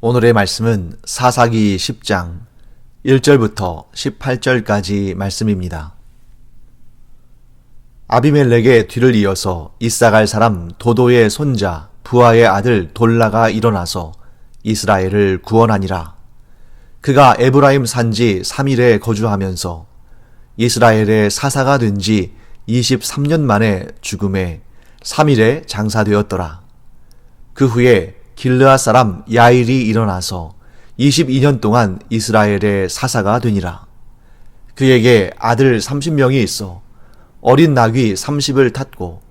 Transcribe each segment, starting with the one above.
오늘의 말씀은 사사기 10장 1절부터 18절까지 말씀입니다. 아비멜렉의 뒤를 이어서 이사갈 사람 도도의 손자 부하의 아들 돌라가 일어나서 이스라엘을 구원하니라. 그가 에브라임 산지 3일에 거주하면서 이스라엘의 사사가 된 지 23년 만에 죽음에 3일에 장사되었더라. 그 후에 길르앗 사람 야일이 일어나서 22년 동안 이스라엘의 사사가 되니라. 그에게 아들 30명이 있어 어린 나귀 30을 탔고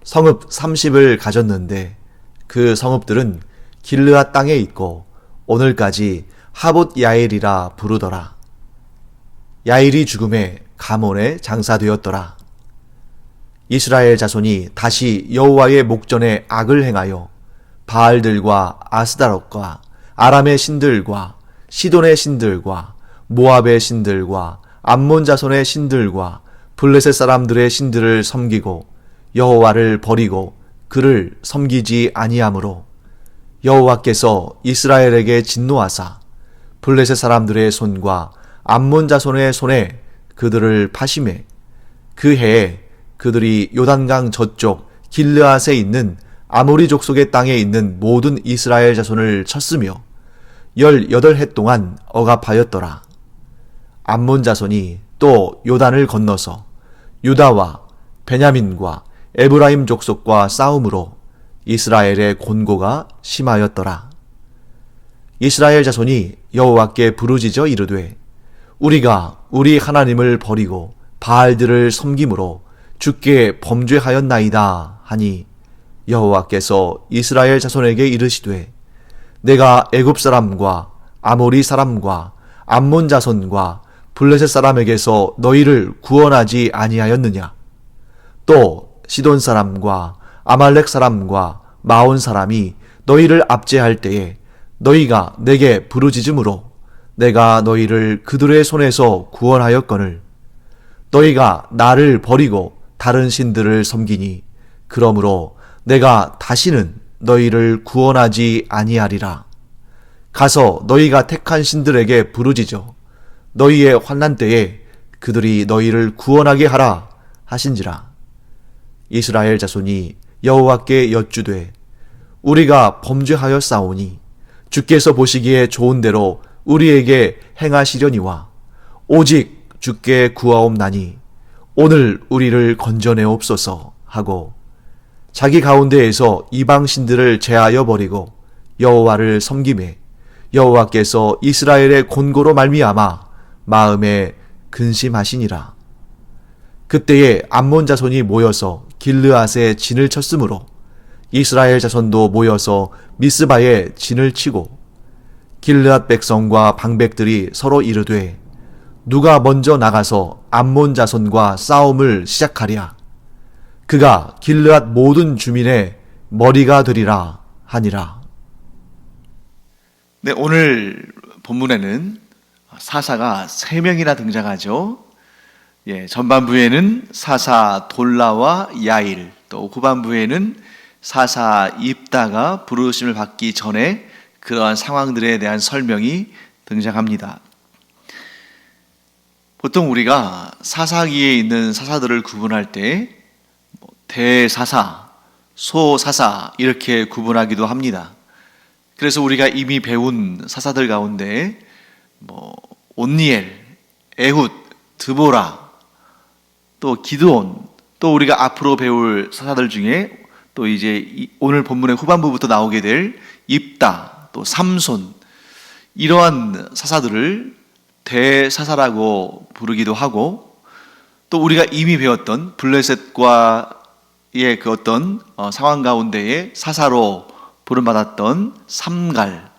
성읍 30을 가졌는데 그 성읍들은 길르앗 땅에 있고 오늘까지 하봇 야일이라 부르더라. 야일이 죽음에 가몬에 장사되었더라. 이스라엘 자손이 다시 여호와의 목전에 악을 행하여 바알들과 아스다롯과 아람의 신들과 시돈의 신들과 모압의 신들과 암몬 자손의 신들과 블레셋 사람들의 신들을 섬기고 여호와를 버리고 그를 섬기지 아니하므로 여호와께서 이스라엘에게 진노하사 블레셋 사람들의 손과 암몬 자손의 손에 그들을 파심해 그 해에 그들이 요단강 저쪽 길르앗에 있는 아모리 족속의 땅에 있는 모든 이스라엘 자손을 쳤으며 18해 동안 억압하였더라. 암몬 자손이 또 요단을 건너서 유다와 베냐민과 에브라임 족속과 싸움으로 이스라엘의 곤고가 심하였더라. 이스라엘 자손이 여호와께 부르짖어 이르되 우리가 우리 하나님을 버리고 바알들을 섬김으로 주께 범죄하였나이다 하니 여호와께서 이스라엘 자손에게 이르시되 내가 애굽 사람과 아모리 사람과 암몬 자손과 블레셋 사람에게서 너희를 구원하지 아니하였느냐? 또 시돈 사람과 아말렉 사람과 마온 사람이 너희를 압제할 때에 너희가 내게 부르짖음으로 내가 너희를 그들의 손에서 구원하였거늘 너희가 나를 버리고 다른 신들을 섬기니 그러므로 내가 다시는 너희를 구원하지 아니하리라. 가서 너희가 택한 신들에게 부르짖어 너희의 환난 때에 그들이 너희를 구원하게 하라 하신지라. 이스라엘 자손이 여호와께 여쭈되 우리가 범죄하였사오니 주께서 보시기에 좋은 대로 우리에게 행하시려니와 오직 주께 구하옵나니 오늘 우리를 건져내옵소서 하고 자기 가운데에서 이방 신들을 제하여 버리고 여호와를 섬기매 여호와께서 이스라엘의 곤고로 말미암아 마음에 근심하시니라. 그때에 암몬 자손이 모여서 길르앗에 진을 쳤으므로 이스라엘 자손도 모여서 미스바에 진을 치고 길르앗 백성과 방백들이 서로 이르되 누가 먼저 나가서 암몬 자손과 싸움을 시작하랴. 그가 길르앗 모든 주민의 머리가 되리라 하니라. 네, 오늘 본문에는 사사가 3명이나 등장하죠. 전반부에는 사사 돌라와 야일, 또 후반부에는 사사 입다가 부르심을 받기 전에 그러한 상황들에 대한 설명이 등장합니다. 보통 우리가 사사기에 있는 사사들을 구분할 때 대사사, 소사사 이렇게 구분하기도 합니다. 그래서 우리가 이미 배운 사사들 가운데 온니엘, 에훗, 드보라, 또 기드온, 또 우리가 앞으로 배울 사사들 중에 또 이제 오늘 본문의 후반부부터 나오게 될 입다, 또 삼손 이러한 사사들을 대사사라고 부르기도 하고 또 우리가 이미 배웠던 블레셋과의 그 어떤 상황 가운데에 사사로 부름받았던 삼갈,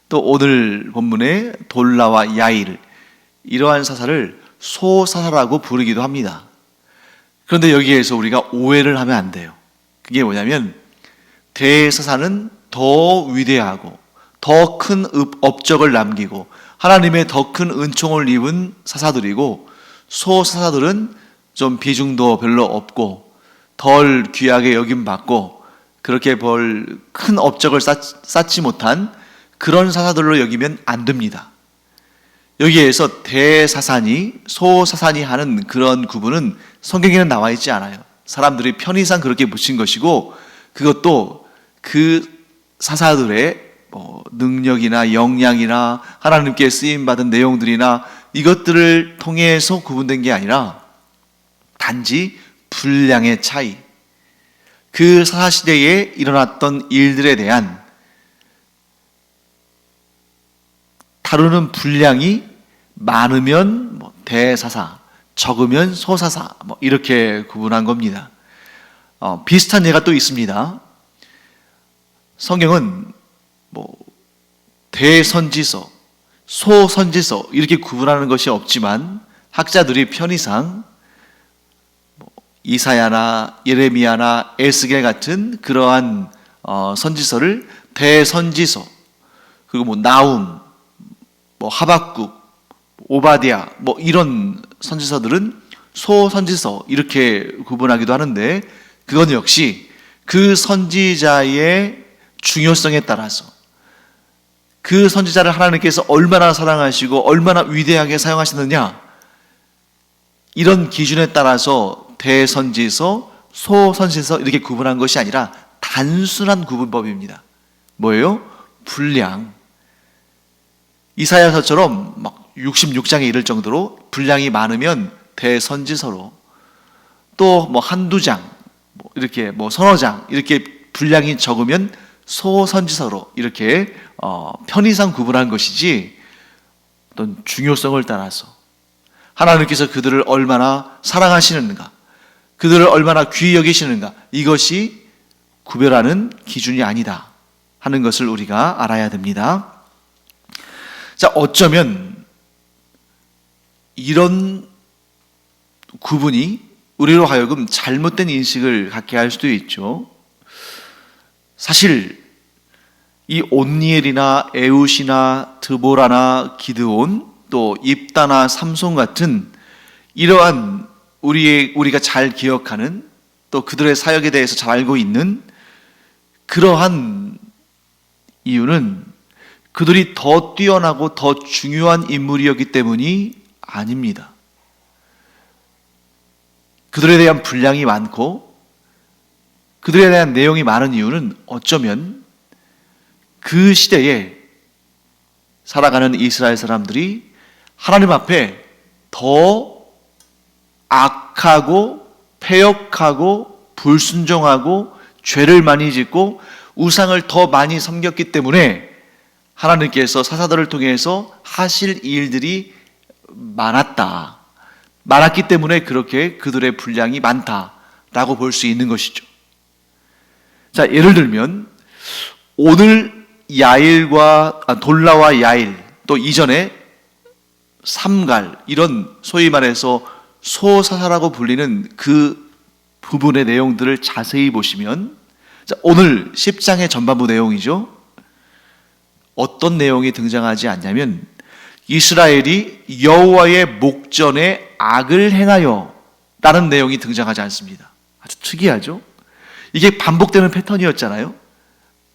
또 오늘 본문의 돌라와 야일 이러한 사사를 소사사라고 부르기도 합니다. 그런데 여기에서 우리가 오해를 하면 안 돼요. 그게 뭐냐면 대사사는 더 위대하고 더 큰 업적을 남기고 하나님의 더 큰 은총을 입은 사사들이고 소사사들은 좀 비중도 별로 없고 덜 귀하게 여김받고 그렇게 큰 업적을 쌓지 못한 그런 사사들로 여기면 안 됩니다. 여기에서 대사사니, 소사사니 하는 그런 구분은 성경에는 나와 있지 않아요. 사람들이 편의상 그렇게 붙인 것이고, 그것도 그 사사들의 능력이나 역량이나 하나님께 쓰임받은 내용들이나 이것들을 통해서 구분된 게 아니라 단지 분량의 차이, 그 사사시대에 일어났던 일들에 대한 다루는 분량이 많으면 대사사, 적으면 소사사, 이렇게 구분한 겁니다. 비슷한 예가 또 있습니다. 성경은 대선지서, 소선지서 이렇게 구분하는 것이 없지만 학자들이 편의상 이사야나 예레미야나 에스겔 같은 그러한 선지서를 대선지서, 그리고 나움, 하박국, 오바댜 이런 선지서들은 소선지서 이렇게 구분하기도 하는데, 그건 역시 그 선지자의 중요성에 따라서, 그 선지자를 하나님께서 얼마나 사랑하시고 얼마나 위대하게 사용하시느냐, 이런 기준에 따라서 대선지서, 소선지서 이렇게 구분한 것이 아니라 단순한 구분법입니다. 뭐예요? 분량. 이사야서처럼 막 66장에 이를 정도로 분량이 많으면 대선지서로, 또 한두 장, 이렇게 서너 장 이렇게 분량이 적으면 소선지서로 이렇게 편의상 구분한 것이지, 어떤 중요성을 따라서 하나님께서 그들을 얼마나 사랑하시는가, 그들을 얼마나 귀히 여기시는가, 이것이 구별하는 기준이 아니다 하는 것을 우리가 알아야 됩니다. 자, 어쩌면 이런 구분이 우리로 하여금 잘못된 인식을 갖게 할 수도 있죠. 사실 이 온니엘이나 에웃이나 드보라나 기드온, 또 입다나 삼손 같은 이러한 우리가 잘 기억하는, 또 그들의 사역에 대해서 잘 알고 있는 그러한 이유는 그들이 더 뛰어나고 더 중요한 인물이었기 때문이 아닙니다. 그들에 대한 분량이 많고 그들에 대한 내용이 많은 이유는 어쩌면 그 시대에 살아가는 이스라엘 사람들이 하나님 앞에 더 악하고 패역하고 불순종하고 죄를 많이 짓고 우상을 더 많이 섬겼기 때문에 하나님께서 사사들을 통해서 하실 일들이 많았기 때문에 그렇게 그들의 분량이 많다라고 볼 수 있는 것이죠. 자, 예를 들면 오늘 돌라와 야일, 또 이전에 삼갈, 이런 소위 말해서 소사사라고 불리는 그 부분의 내용들을 자세히 보시면, 자, 오늘 10장의 전반부 내용이죠. 어떤 내용이 등장하지 않냐면 이스라엘이 여호와의 목전에 악을 행하여 라는 내용이 등장하지 않습니다. 아주 특이하죠? 이게 반복되는 패턴이었잖아요.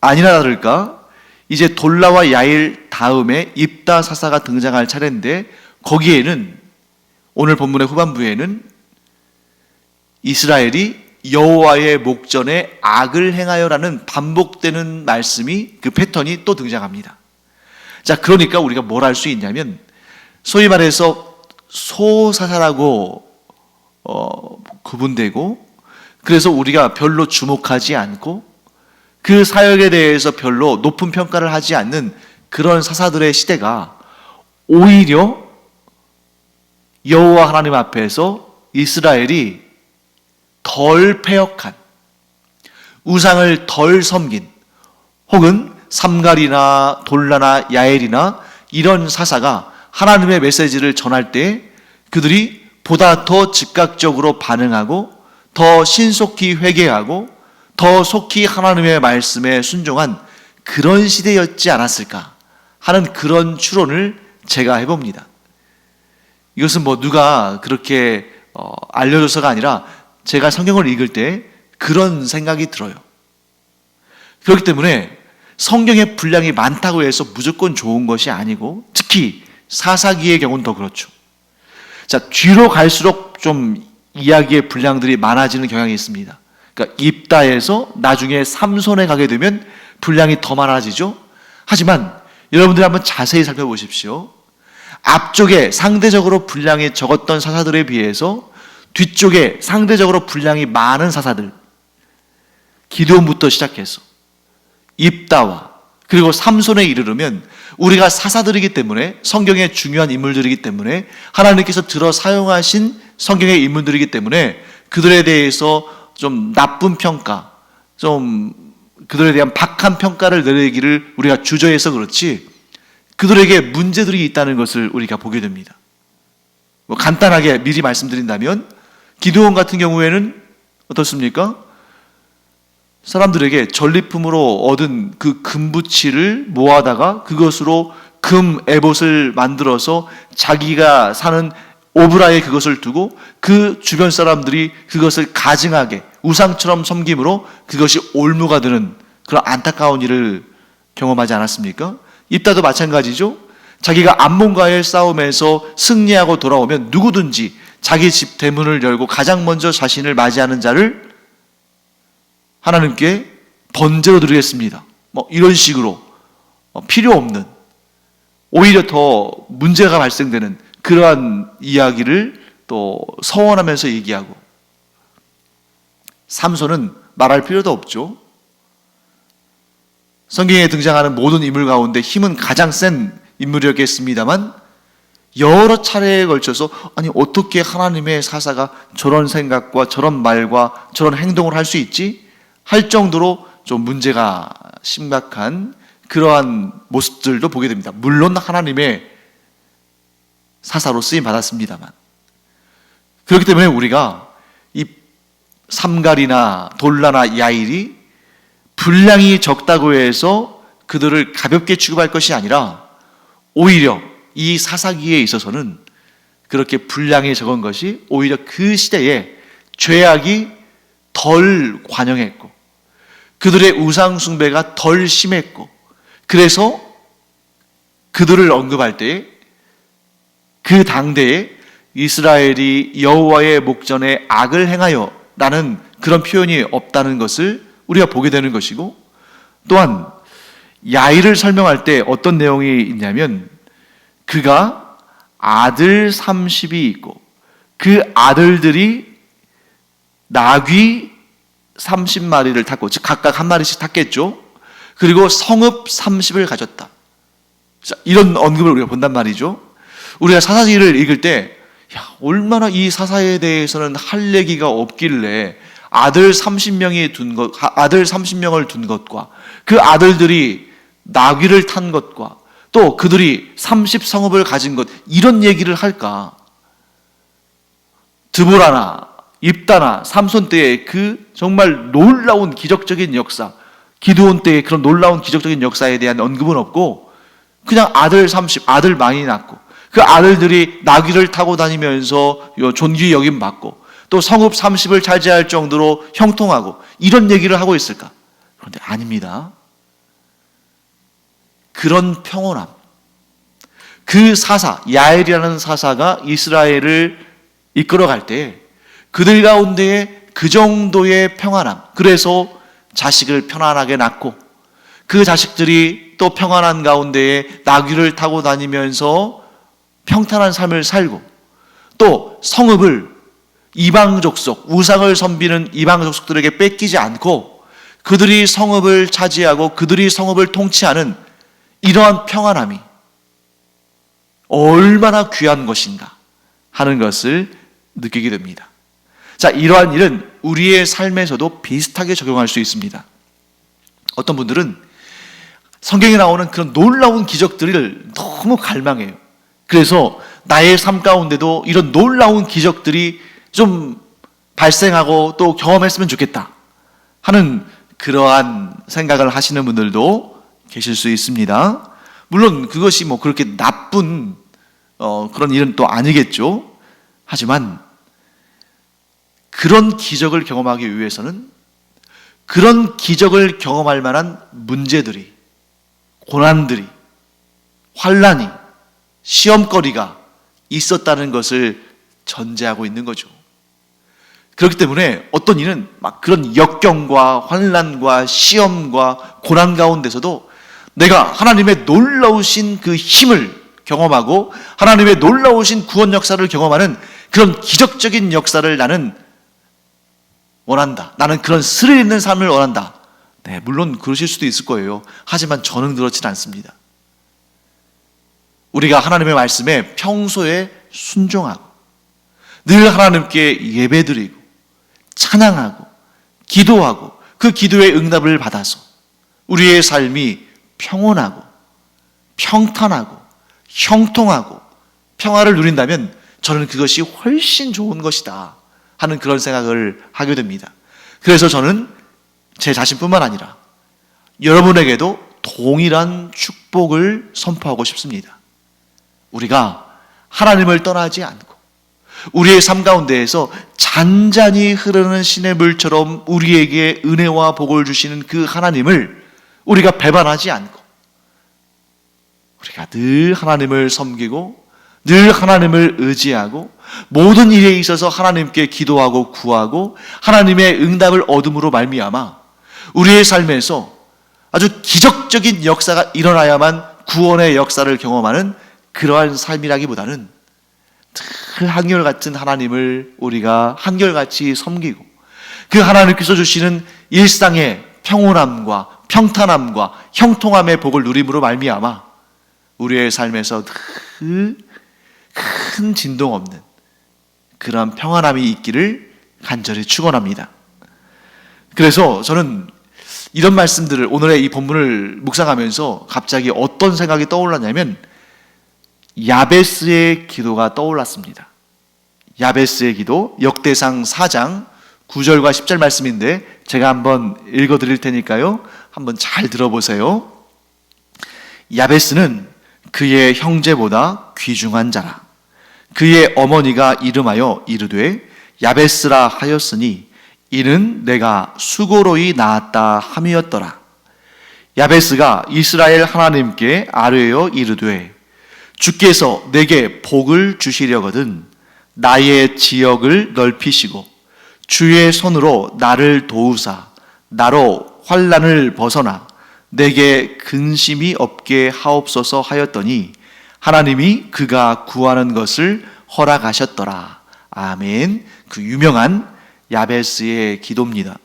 아니나 다를까 이제 돌라와 야일 다음에 입다 사사가 등장할 차례인데, 거기에는 오늘 본문의 후반부에는 이스라엘이 여호와의 목전에 악을 행하여라는 반복되는 말씀이, 그 패턴이 또 등장합니다. 자, 그러니까 우리가 뭘 할 수 있냐면 소위 말해서 소사사라고 구분되고, 그래서 우리가 별로 주목하지 않고 그 사역에 대해서 별로 높은 평가를 하지 않는 그런 사사들의 시대가 오히려 여호와 하나님 앞에서 이스라엘이 덜 패역한, 우상을 덜 섬긴, 혹은 삼갈이나 돌라나 야엘이나 이런 사사가 하나님의 메시지를 전할 때 그들이 보다 더 즉각적으로 반응하고 더 신속히 회개하고 더 속히 하나님의 말씀에 순종한 그런 시대였지 않았을까 하는 그런 추론을 제가 해봅니다. 이것은 누가 그렇게 알려줘서가 아니라 제가 성경을 읽을 때 그런 생각이 들어요. 그렇기 때문에 성경에 분량이 많다고 해서 무조건 좋은 것이 아니고, 특히 사사기의 경우는 더 그렇죠. 자, 뒤로 갈수록 좀 이야기의 분량들이 많아지는 경향이 있습니다. 그러니까 입다에서 나중에 삼손에 가게 되면 분량이 더 많아지죠. 하지만 여러분들이 한번 자세히 살펴보십시오. 앞쪽에 상대적으로 분량이 적었던 사사들에 비해서 뒤쪽에 상대적으로 분량이 많은 사사들, 기드온부터 시작해서 입다와 그리고 삼손에 이르르면 우리가 사사들이기 때문에, 성경의 중요한 인물들이기 때문에, 하나님께서 들어 사용하신 성경의 인물들이기 때문에 그들에 대해서 좀 나쁜 평가, 좀 그들에 대한 박한 평가를 내리기를 우리가 주저해서 그렇지, 그들에게 문제들이 있다는 것을 우리가 보게 됩니다. 간단하게 미리 말씀드린다면, 기드온 같은 경우에는 어떻습니까? 사람들에게 전리품으로 얻은 그 금붙이를 모아다가 그것으로 금 에봇을 만들어서 자기가 사는 오브라에 그것을 두고 그 주변 사람들이 그것을 가증하게 우상처럼 섬김으로 그것이 올무가 되는 그런 안타까운 일을 경험하지 않았습니까? 입다도 마찬가지죠. 자기가 암몬과의 싸움에서 승리하고 돌아오면 누구든지 자기 집 대문을 열고 가장 먼저 자신을 맞이하는 자를 하나님께 번제로 드리겠습니다. 이런 식으로 필요 없는, 오히려 더 문제가 발생되는 그러한 이야기를 또 서원하면서 얘기하고, 삼손은 말할 필요도 없죠. 성경에 등장하는 모든 인물 가운데 힘은 가장 센 인물이었겠습니다만, 여러 차례에 걸쳐서 아니 어떻게 하나님의 사사가 저런 생각과 저런 말과 저런 행동을 할 수 있지? 할 정도로 좀 문제가 심각한 그러한 모습들도 보게 됩니다. 물론 하나님의 사사로 쓰임 받았습니다만, 그렇기 때문에 우리가 이 삼갈이나 돌라나 야일이 분량이 적다고 해서 그들을 가볍게 취급할 것이 아니라, 오히려 이 사사기에 있어서는 그렇게 분량이 적은 것이 오히려 그 시대에 죄악이 덜 관영했고 그들의 우상 숭배가 덜 심했고, 그래서 그들을 언급할 때에 그 당대에 이스라엘이 여호와의 목전에 악을 행하여 라는 그런 표현이 없다는 것을 우리가 보게 되는 것이고, 또한 야일을 설명할 때 어떤 내용이 있냐면, 그가 아들 30이 있고 그 아들들이 나귀 30마리를 탔고, 즉 각각 한 마리씩 탔겠죠. 그리고 성읍 30을 가졌다. 이런 언급을 우리가 본단 말이죠. 우리가 사사기를 읽을 때 얼마나 이 사사에 대해서는 할 얘기가 없길래 아들 30명이 아들 30명을 둔 것과 그 아들들이 나귀를 탄 것과 또 그들이 30성읍을 가진 것, 이런 얘기를 할까? 드보라나 입다나 삼손 때의 그 정말 놀라운 기적적인 역사, 기드온 때의 그런 놀라운 기적적인 역사에 대한 언급은 없고, 그냥 아들 30, 아들 많이 낳고 그 아들들이 나귀를 타고 다니면서 존귀 여김 받고 또 성읍 30을 차지할 정도로 형통하고, 이런 얘기를 하고 있을까? 그런데 아닙니다. 그런 평온함, 그 사사 야엘이라는 사사가 이스라엘을 이끌어갈 때 그들 가운데에 그 정도의 평안함, 그래서 자식을 편안하게 낳고 그 자식들이 또 평안한 가운데에 나귀를 타고 다니면서 평탄한 삶을 살고, 또 성읍을 이방 족속, 우상을 섬기는 이방 족속들에게 뺏기지 않고 그들이 성읍을 차지하고 그들이 성읍을 통치하는 이러한 평안함이 얼마나 귀한 것인가 하는 것을 느끼게 됩니다. 자, 이러한 일은 우리의 삶에서도 비슷하게 적용할 수 있습니다. 어떤 분들은 성경에 나오는 그런 놀라운 기적들을 너무 갈망해요. 그래서 나의 삶 가운데도 이런 놀라운 기적들이 좀 발생하고 또 경험했으면 좋겠다 하는 그러한 생각을 하시는 분들도 계실 수 있습니다. 물론 그것이 그렇게 나쁜 그런 일은 또 아니겠죠. 하지만 그런 기적을 경험하기 위해서는 그런 기적을 경험할 만한 문제들이, 고난들이, 환란이, 시험거리가 있었다는 것을 전제하고 있는 거죠. 그렇기 때문에 어떤 이는 막 그런 역경과 환란과 시험과 고난 가운데서도 내가 하나님의 놀라우신 그 힘을 경험하고 하나님의 놀라우신 구원 역사를 경험하는 그런 기적적인 역사를 나는 원한다. 나는 그런 스릴 있는 삶을 원한다. 네, 물론 그러실 수도 있을 거예요. 하지만 저는 그렇진 않습니다. 우리가 하나님의 말씀에 평소에 순종하고 늘 하나님께 예배드리고 찬양하고 기도하고 그 기도의 응답을 받아서 우리의 삶이 평온하고 평탄하고 형통하고 평화를 누린다면 저는 그것이 훨씬 좋은 것이다 하는 그런 생각을 하게 됩니다. 그래서 저는 제 자신뿐만 아니라 여러분에게도 동일한 축복을 선포하고 싶습니다. 우리가 하나님을 떠나지 않고 우리의 삶 가운데에서 잔잔히 흐르는 시냇물처럼 우리에게 은혜와 복을 주시는 그 하나님을 우리가 배반하지 않고 우리가 늘 하나님을 섬기고 늘 하나님을 의지하고 모든 일에 있어서 하나님께 기도하고 구하고 하나님의 응답을 얻음으로 말미암아 우리의 삶에서 아주 기적적인 역사가 일어나야만 구원의 역사를 경험하는 그러한 삶이라기보다는 늘 한결같은 하나님을 우리가 한결같이 섬기고 그 하나님께서 주시는 일상의 평온함과 평탄함과 형통함의 복을 누림으로 말미암아 우리의 삶에서 늘 큰 진동 없는 그런 평안함이 있기를 간절히 축원합니다. 그래서 저는 이런 말씀들을 오늘의 이 본문을 묵상하면서 갑자기 어떤 생각이 떠올랐냐면 야베스의 기도가 떠올랐습니다. 야베스의 기도, 역대상 4장 9절과 10절 말씀인데 제가 한번 읽어드릴 테니까요. 한번 잘 들어보세요. 야베스는 그의 형제보다 귀중한 자라. 그의 어머니가 이름하여 이르되 야베스라 하였으니 이는 내가 수고로이 낳았다 함이었더라. 야베스가 이스라엘 하나님께 아뢰어 이르되 주께서 내게 복을 주시려거든 나의 지역을 넓히시고 주의 손으로 나를 도우사 나로 환난을 벗어나 내게 근심이 없게 하옵소서 하였더니 하나님이 그가 구하는 것을 허락하셨더라. 아멘. 그 유명한 야베스의 기도입니다.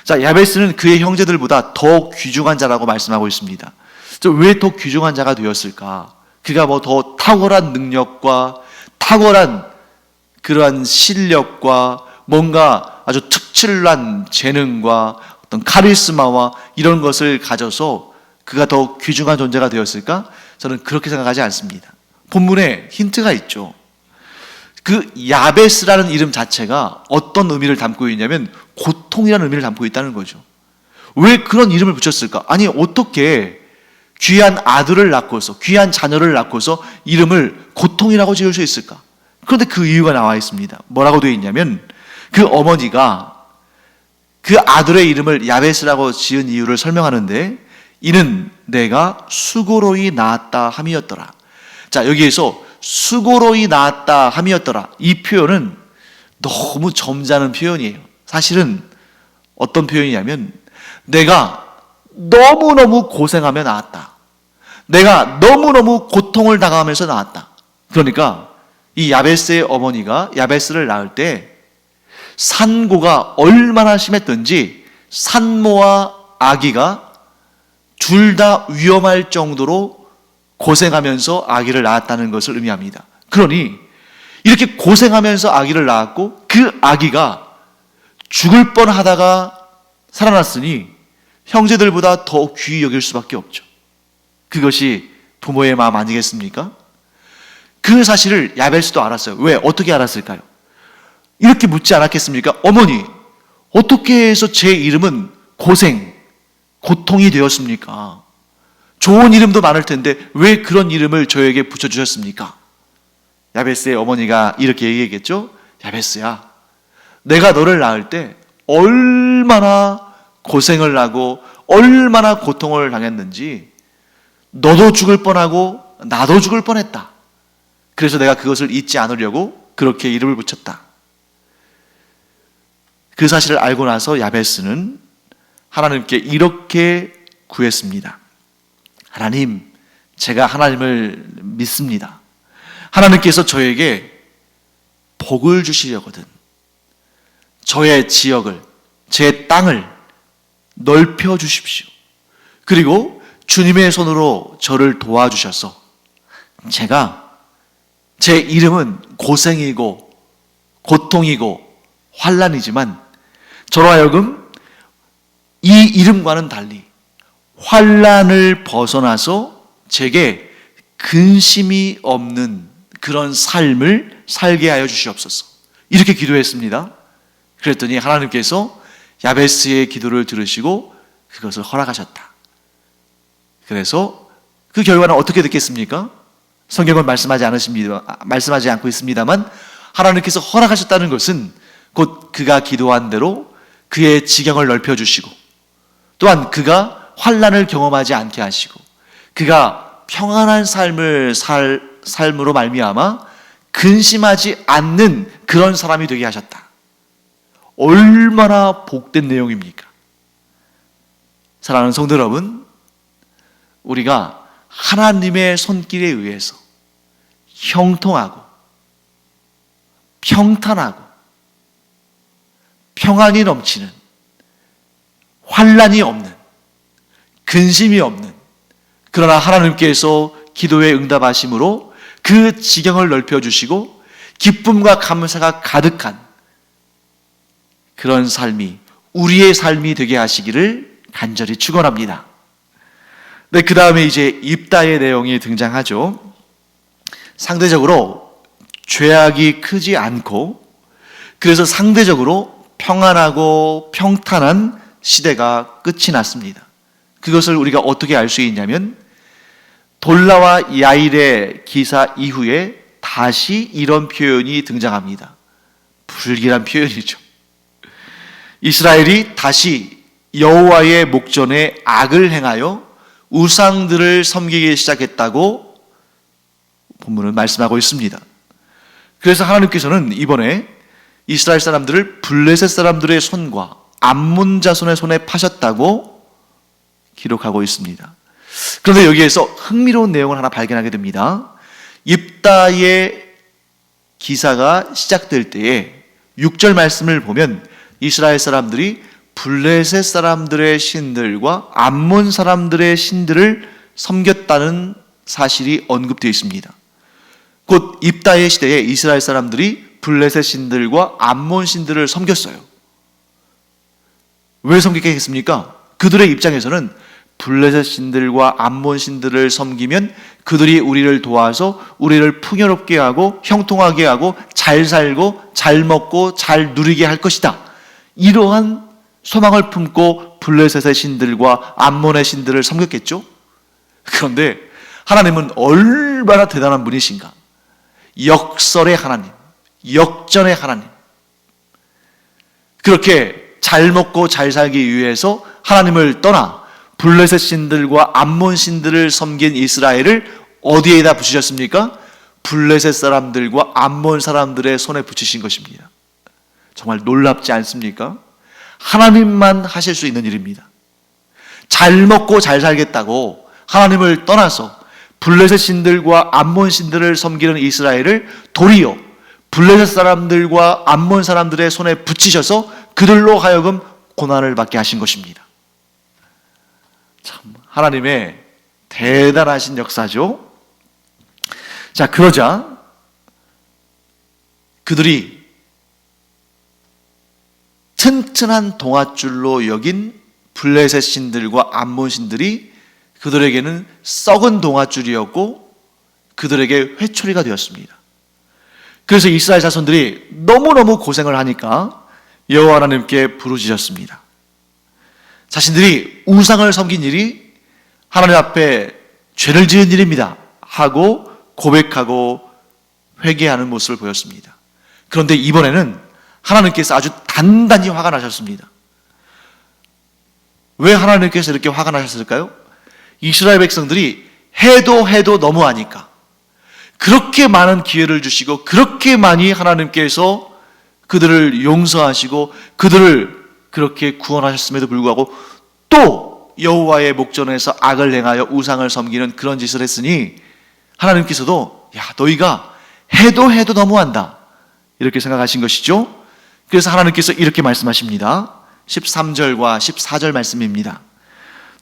자, 야베스는 그의 형제들보다 더 귀중한 자라고 말씀하고 있습니다. 왜 더 귀중한 자가 되었을까? 그가 뭐 더 탁월한 능력과 탁월한 그러한 실력과 뭔가 아주 특출난 재능과 어떤 카리스마와 이런 것을 가져서 그가 더 귀중한 존재가 되었을까? 저는 그렇게 생각하지 않습니다. 본문에 힌트가 있죠. 그 야베스라는 이름 자체가 어떤 의미를 담고 있냐면 고통이라는 의미를 담고 있다는 거죠. 왜 그런 이름을 붙였을까? 아니 어떻게 귀한 아들을 낳고서 귀한 자녀를 낳고서 이름을 고통이라고 지을 수 있을까? 그런데 그 이유가 나와 있습니다. 뭐라고 되어 있냐면 그 어머니가 그 아들의 이름을 야베스라고 지은 이유를 설명하는데 이는 내가 수고로이 낳았다 함이었더라. 자, 여기에서 수고로이 낳았다 함이었더라. 이 표현은 너무 점잖은 표현이에요. 사실은 어떤 표현이냐면 내가 너무너무 고생하며 낳았다. 내가 너무너무 고통을 당하면서 낳았다. 그러니까 이 야베스의 어머니가 야베스를 낳을 때 산고가 얼마나 심했던지 산모와 아기가 둘 다 위험할 정도로 고생하면서 아기를 낳았다는 것을 의미합니다. 그러니 이렇게 고생하면서 아기를 낳았고 그 아기가 죽을 뻔하다가 살아났으니 형제들보다 더 귀히 여길 수밖에 없죠. 그것이 부모의 마음 아니겠습니까? 그 사실을 야베스도 알았어요. 왜? 어떻게 알았을까요? 이렇게 묻지 않았겠습니까? 어머니, 어떻게 해서 제 이름은 고통이 되었습니까? 좋은 이름도 많을 텐데 왜 그런 이름을 저에게 붙여주셨습니까? 야베스의 어머니가 이렇게 얘기했겠죠? 야베스야, 내가 너를 낳을 때 얼마나 고생을 하고 얼마나 고통을 당했는지 너도 죽을 뻔하고 나도 죽을 뻔했다. 그래서 내가 그것을 잊지 않으려고 그렇게 이름을 붙였다. 그 사실을 알고 나서 야베스는 하나님께 이렇게 구했습니다. 하나님, 제가 하나님을 믿습니다. 하나님께서 저에게 복을 주시려거든 저의 지역을, 제 땅을 넓혀 주십시오. 그리고 주님의 손으로 저를 도와주셔서 제 이름은 고생이고 고통이고 환난이지만 저로 하여금 이 이름과는 달리 환난을 벗어나서 제게 근심이 없는 그런 삶을 살게 하여 주시옵소서. 이렇게 기도했습니다. 그랬더니 하나님께서 야베스의 기도를 들으시고 그것을 허락하셨다. 그래서 그 결과는 어떻게 됐겠습니까? 성경은 말씀하지 않고 있습니다만 하나님께서 허락하셨다는 것은 곧 그가 기도한 대로 그의 지경을 넓혀주시고 또한 그가 환난을 경험하지 않게 하시고 그가 평안한 삶으로 말미암아 근심하지 않는 그런 사람이 되게 하셨다. 얼마나 복된 내용입니까? 사랑하는 성도 여러분, 우리가 하나님의 손길에 의해서 형통하고 평탄하고 평안이 넘치는 환난이 없는 근심이 없는 그러나 하나님께서 기도에 응답하심으로 그 지경을 넓혀주시고 기쁨과 감사가 가득한 그런 삶이 우리의 삶이 되게 하시기를 간절히 축원합니다. 네, 그 다음에 이제 입다의 내용이 등장하죠. 상대적으로 죄악이 크지 않고 그래서 상대적으로 평안하고 평탄한 시대가 끝이 났습니다. 그것을 우리가 어떻게 알 수 있냐면 돌라와 야일의 기사 이후에 다시 이런 표현이 등장합니다. 불길한 표현이죠. 이스라엘이 다시 여호와의 목전에 악을 행하여 우상들을 섬기기 시작했다고 본문은 말씀하고 있습니다. 그래서 하나님께서는 이번에 이스라엘 사람들을 블레셋 사람들의 손과 암몬 자손의 손에 파셨다고 기록하고 있습니다. 그런데 여기에서 흥미로운 내용을 하나 발견하게 됩니다. 입다의 기사가 시작될 때에 6절 말씀을 보면 이스라엘 사람들이 블레셋 사람들의 신들과 암몬 사람들의 신들을 섬겼다는 사실이 언급되어 있습니다. 곧 입다의 시대에 이스라엘 사람들이 블레셋 신들과 암몬 신들을 섬겼어요. 왜 섬기게 했습니까? 그들의 입장에서는 블레셋 신들과 암몬 신들을 섬기면 그들이 우리를 도와서 우리를 풍요롭게 하고 형통하게 하고 잘 살고 잘 먹고 잘 누리게 할 것이다. 이러한 소망을 품고 블레셋의 신들과 암몬의 신들을 섬겼겠죠? 그런데 하나님은 얼마나 대단한 분이신가? 역설의 하나님, 역전의 하나님. 그렇게 잘 먹고 잘 살기 위해서 하나님을 떠나 블레셋 신들과 암몬 신들을 섬긴 이스라엘을 어디에다 붙이셨습니까? 블레셋 사람들과 암몬 사람들의 손에 붙이신 것입니다. 정말 놀랍지 않습니까? 하나님만 하실 수 있는 일입니다. 잘 먹고 잘 살겠다고 하나님을 떠나서 블레셋 신들과 암몬 신들을 섬기는 이스라엘을 도리어 블레셋 사람들과 암몬 사람들의 손에 붙이셔서 그들로 하여금 고난을 받게 하신 것입니다. 참 하나님의 대단하신 역사죠. 자, 그러자 그들이 튼튼한 동아줄로 여긴 블레셋 신들과 암몬 신들이 그들에게는 썩은 동아줄이었고 그들에게 회초리가 되었습니다. 그래서 이스라엘 자손들이 너무너무 고생을 하니까 여호와 하나님께 부르짖었습니다. 자신들이 우상을 섬긴 일이 하나님 앞에 죄를 지은 일입니다 하고 고백하고 회개하는 모습을 보였습니다. 그런데 이번에는 하나님께서 아주 단단히 화가 나셨습니다. 왜 하나님께서 이렇게 화가 나셨을까요? 이스라엘 백성들이 해도 너무하니까 그렇게 많은 기회를 주시고 그렇게 많이 하나님께서 그들을 용서하시고 그들을 그렇게 구원하셨음에도 불구하고 또 여호와의 목전에서 악을 행하여 우상을 섬기는 그런 짓을 했으니 하나님께서도 야, 너희가 해도 너무한다 이렇게 생각하신 것이죠. 그래서 하나님께서 이렇게 말씀하십니다. 13절과 14절 말씀입니다.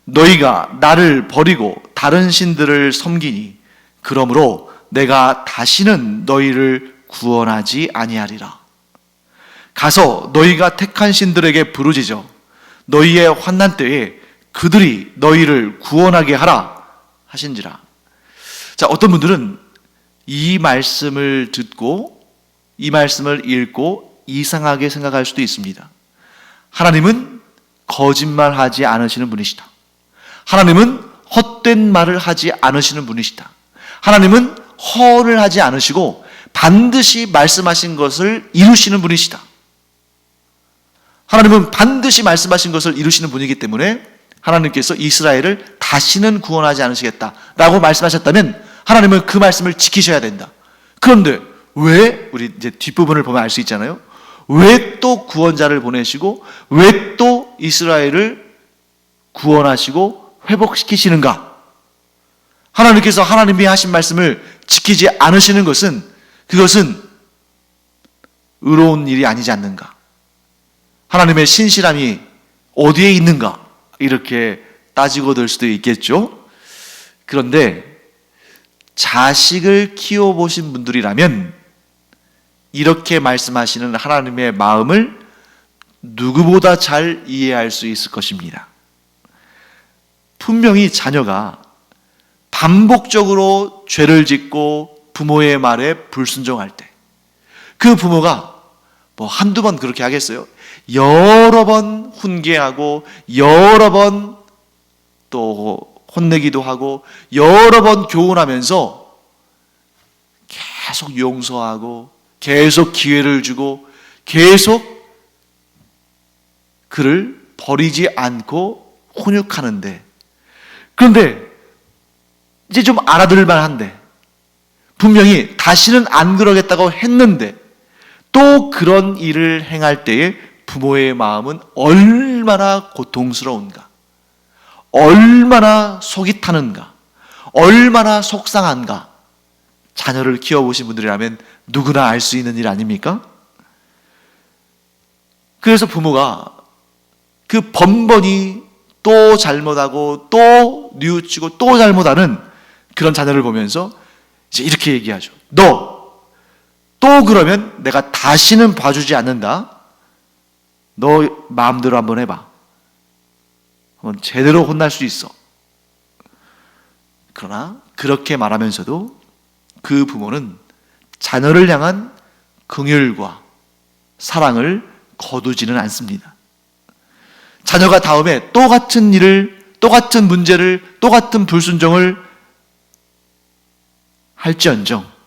너희가 나를 버리고 다른 신들을 섬기니 그러므로 내가 다시는 너희를 구원하지 아니하리라. 가서 너희가 택한 신들에게 부르짖어 너희의 환난 때에 그들이 너희를 구원하게 하라 하신지라. 자, 어떤 분들은 이 말씀을 듣고 이 말씀을 읽고 이상하게 생각할 수도 있습니다. 하나님은 거짓말하지 않으시는 분이시다. 하나님은 헛된 말을 하지 않으시는 분이시다. 하나님은 허를 하지 않으시고 반드시 말씀하신 것을 이루시는 분이시다. 하나님은 반드시 말씀하신 것을 이루시는 분이기 때문에 하나님께서 이스라엘을 다시는 구원하지 않으시겠다라고 말씀하셨다면 하나님은 그 말씀을 지키셔야 된다. 그런데 왜, 우리 이제 뒷부분을 보면 알 수 있잖아요. 왜 또 구원자를 보내시고 왜 또 이스라엘을 구원하시고 회복시키시는가? 하나님께서 하나님이 하신 말씀을 지키지 않으시는 것은 그것은 의로운 일이 아니지 않는가? 하나님의 신실함이 어디에 있는가? 이렇게 따지고 들 수도 있겠죠. 그런데 자식을 키워보신 분들이라면 이렇게 말씀하시는 하나님의 마음을 누구보다 잘 이해할 수 있을 것입니다. 분명히 자녀가 반복적으로 죄를 짓고 부모의 말에 불순종할 때 그 부모가 뭐 한두 번 그렇게 하겠어요? 여러 번 훈계하고 여러 번 또 혼내기도 하고 여러 번 교훈하면서 계속 용서하고 계속 기회를 주고 계속 그를 버리지 않고 훈육하는데, 그런데 이제 좀 알아들을 만한데 분명히 다시는 안 그러겠다고 했는데 또 그런 일을 행할 때에 부모의 마음은 얼마나 고통스러운가, 얼마나 속이 타는가, 얼마나 속상한가. 자녀를 키워보신 분들이라면 누구나 알 수 있는 일 아닙니까? 그래서 부모가 그 번번이 또 잘못하고 또 뉘우치고 또 잘못하는 그런 자녀를 보면서 이제 이렇게 얘기하죠. 너 또 그러면 내가 다시는 봐주지 않는다. 너 마음대로 한번 해봐. 한번 제대로 혼날 수 있어. 그러나 그렇게 말하면서도 그 부모는 자녀를 향한 긍휼과 사랑을 거두지는 않습니다. 자녀가 다음에 똑같은 일을, 똑같은 문제를, 똑같은 불순종을 할지언정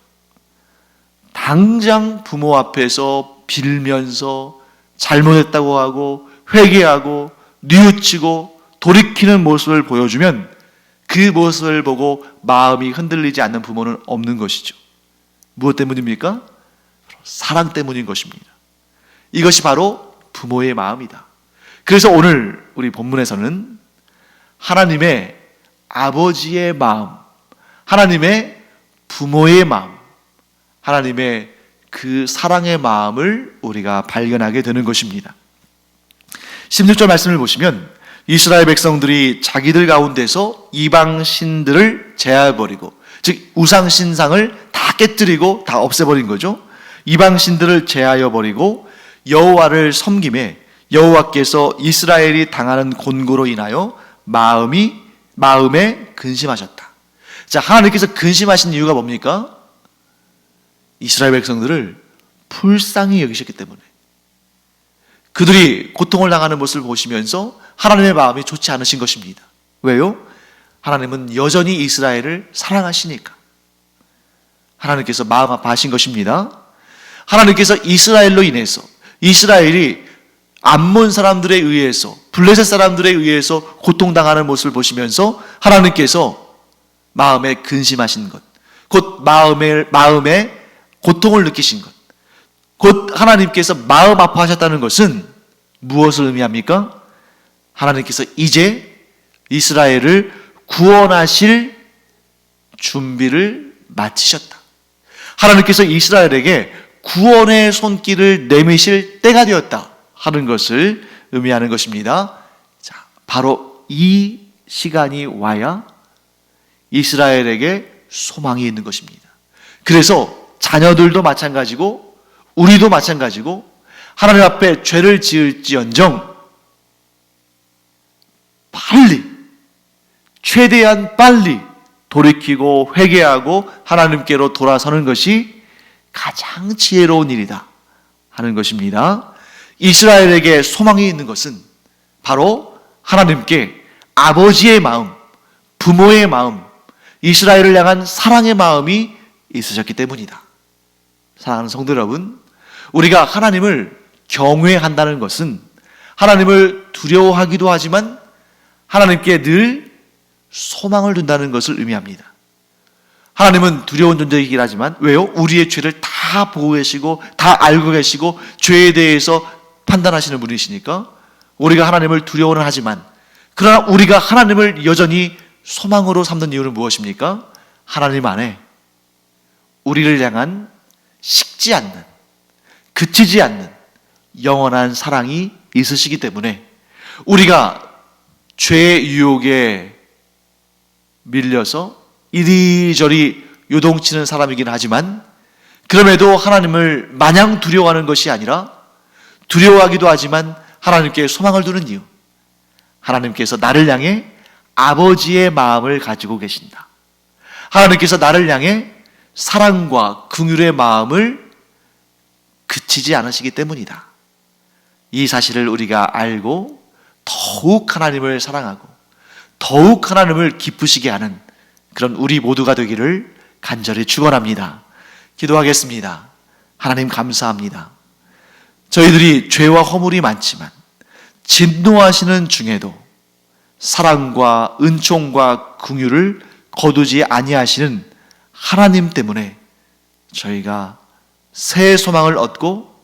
당장 부모 앞에서 빌면서 잘못했다고 하고 회개하고 뉘우치고 돌이키는 모습을 보여주면 그 모습을 보고 마음이 흔들리지 않는 부모는 없는 것이죠. 무엇 때문입니까? 사랑 때문인 것입니다. 이것이 바로 부모의 마음이다. 그래서 오늘 우리 본문에서는 하나님의 아버지의 마음, 하나님의 부모의 마음, 하나님의 그 사랑의 마음을 우리가 발견하게 되는 것입니다. 16절 말씀을 보시면 이스라엘 백성들이 자기들 가운데서 이방 신들을 제하여버리고, 즉 우상 신상을 다 깨뜨리고 다 없애버린 거죠. 이방 신들을 제하여버리고 여호와를 섬김에 여호와께서 이스라엘이 당하는 곤고로 인하여 마음에 근심하셨다. 자, 하나님께서 근심하신 이유가 뭡니까? 이스라엘 백성들을 불쌍히 여기셨기 때문에, 그들이 고통을 당하는 모습을 보시면서 하나님의 마음이 좋지 않으신 것입니다. 왜요? 하나님은 여전히 이스라엘을 사랑하시니까 하나님께서 마음 아파하신 것입니다. 하나님께서 이스라엘로 인해서, 이스라엘이 암몬 사람들에 의해서, 블레셋 사람들에 의해서 고통당하는 모습을 보시면서 하나님께서 마음에 근심하신 것, 곧 마음에 고통을 느끼신 것, 곧 하나님께서 마음 아파하셨다는 것은 무엇을 의미합니까? 하나님께서 이제 이스라엘을 구원하실 준비를 마치셨다. 하나님께서 이스라엘에게 구원의 손길을 내미실 때가 되었다 하는 것을 의미하는 것입니다. 자, 바로 이 시간이 와야 이스라엘에게 소망이 있는 것입니다. 그래서 자녀들도 마찬가지고 우리도 마찬가지고 하나님 앞에 죄를 지을지언정 빨리, 최대한 빨리 돌이키고 회개하고 하나님께로 돌아서는 것이 가장 지혜로운 일이다 하는 것입니다. 이스라엘에게 소망이 있는 것은 바로 하나님께 아버지의 마음, 부모의 마음, 이스라엘을 향한 사랑의 마음이 있으셨기 때문이다. 사랑하는 성도 여러분, 우리가 하나님을 경외한다는 것은 하나님을 두려워하기도 하지만 하나님께 늘 소망을 둔다는 것을 의미합니다. 하나님은 두려운 존재이긴 하지만 왜요? 우리의 죄를 다 보고 계시고 다 알고 계시고 죄에 대해서 판단하시는 분이시니까 우리가 하나님을 두려워는 하지만 그러나 우리가 하나님을 여전히 소망으로 삼는 이유는 무엇입니까? 하나님 안에 우리를 향한 식지 않는, 그치지 않는 영원한 사랑이 있으시기 때문에 우리가 죄의 유혹에 밀려서 이리저리 요동치는 사람이긴 하지만 그럼에도 하나님을 마냥 두려워하는 것이 아니라 두려워하기도 하지만 하나님께 소망을 두는 이유, 하나님께서 나를 향해 아버지의 마음을 가지고 계신다. 하나님께서 나를 향해 사랑과 긍휼의 마음을 그치지 않으시기 때문이다. 이 사실을 우리가 알고 더욱 하나님을 사랑하고 더욱 하나님을 기쁘시게 하는 그런 우리 모두가 되기를 간절히 축원합니다. 기도하겠습니다. 하나님 감사합니다. 저희들이 죄와 허물이 많지만 진노하시는 중에도 사랑과 은총과 긍휼을 거두지 아니하시는 하나님 때문에 저희가 새 소망을 얻고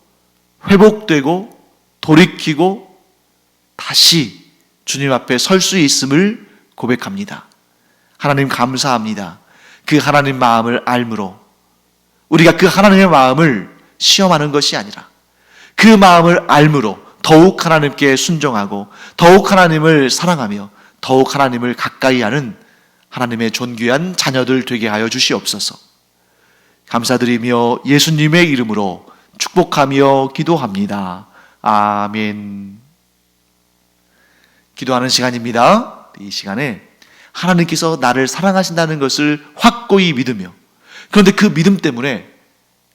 회복되고 돌이키고 다시 주님 앞에 설 수 있음을 고백합니다. 하나님 감사합니다. 그 하나님 마음을 알므로 우리가 그 하나님의 마음을 시험하는 것이 아니라 그 마음을 알므로 더욱 하나님께 순종하고 더욱 하나님을 사랑하며 더욱 하나님을 가까이 하는 하나님의 존귀한 자녀들 되게 하여 주시옵소서. 감사드리며 예수님의 이름으로 축복하며 기도합니다. 아멘. 기도하는 시간입니다. 이 시간에 하나님께서 나를 사랑하신다는 것을 확고히 믿으며 그런데 그 믿음 때문에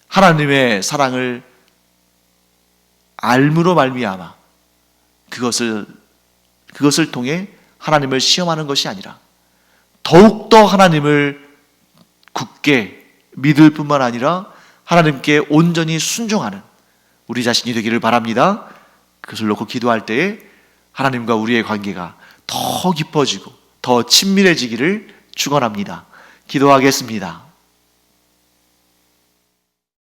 하나님의 사랑을 알므로 말미암아 그것을 통해 하나님을 시험하는 것이 아니라 더욱더 하나님을 굳게 믿을 뿐만 아니라 하나님께 온전히 순종하는 우리 자신이 되기를 바랍니다. 그것을 놓고 기도할 때에 하나님과 우리의 관계가 더 깊어지고 더 친밀해지기를 축원합니다. 기도하겠습니다.